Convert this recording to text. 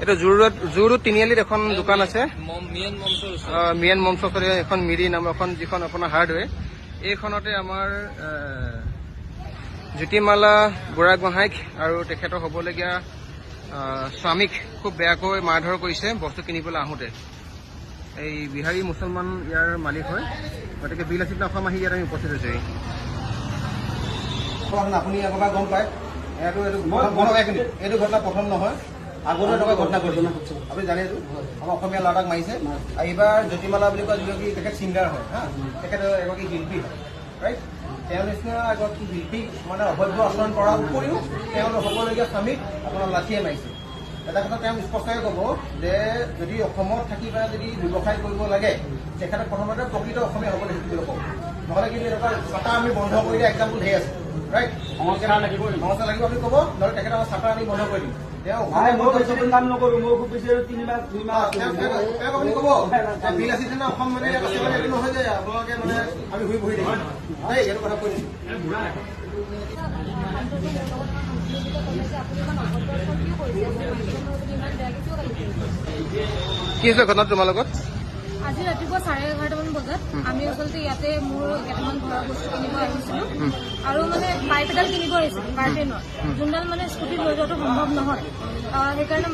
এটা জুৰু তিনিআলিত এখন দোকান আছে মিয়ান মঞ্চ এখন মিৰি নামৰ এখন যিখন আপোনাৰ হাৰ্ডৱেৰ এইখনতে আমাৰ জ্যোতিমালা বুঢ়াগোহাঁইক আৰু তেখেতৰ হ'বলগীয়া স্বামীক খুব বেয়াকৈ মাৰধৰ কৰিছে বস্তু কিনিবলৈ আহোঁতে। এই বিহাৰী মুছলমান ইয়াৰ মালিক হয়, গতিকে বিলাসিত অসম আহি ইয়াত আমি উপস্থিত হৈছোঁ। আপুনি এবাৰ গম পায় এইটো ঘটনা প্ৰথম নহয়, আগতে এনেকুৱা ঘটনা কৰিছে আপুনি জানেতো। আমাৰ অসমীয়া ল'ৰাটাক মাৰিছে। এইবাৰ জ্যোতিমালা বুলি কোৱা যিগৰাকী তেখেত ছিংগাৰ হয় হা, তেখেত এগৰাকী শিল্পী হয় ৰাইট। তেওঁৰ নিচিনা এগৰাকী শিল্পী মানে অভব্য আচৰণ কৰাৰ উপৰিও তেওঁ হ'বলগীয়া স্বামীক আপোনাৰ লাঠিয়ে মাৰিছে। এটা কথা তেওঁ স্পষ্টকৈ ক'ব যে যদি অসমত থাকি পেলাই যদি ব্যৱসায় কৰিব লাগে তেখেতে প্ৰথমতে প্ৰকৃত অসমীয়া হ'বলৈ শিকিবলৈ ক'ব, নহ'লে কিন্তু এনেকুৱা চাটা আমি বন্ধ কৰি দিয়া এক্সাম্পল ধেৰ আছে ৰাইট। সমস্যা লাগিব আপুনি ক'ব, নহ'লে তেখেতে আমাৰ চাটা আমি বন্ধ কৰি দিম। আপুনি ক'ব বিল আছে না অসম মানে এইটো নহয় যে আপোনালোকে মানে আমি ঘূৰি বহি থাকিম দেই, এইটো কথা কৈ দিছোঁ। কি হৈছে ঘটনা তোমাৰ লগত? আজি ৰাতিপুৱা 11:30মান বজাত আমি আচলতে ইয়াতে মোৰ কেইটামান ঘৰৰ বস্তু কিনিব আহিছিলো আৰু মানে পাইপ এডাল কিনিব আহিছিলো কাৰ্টেইনৰ, যোনডাল মানে স্কুটিত লৈ যোৱাটো সম্ভৱ নহয়। সেইকাৰণে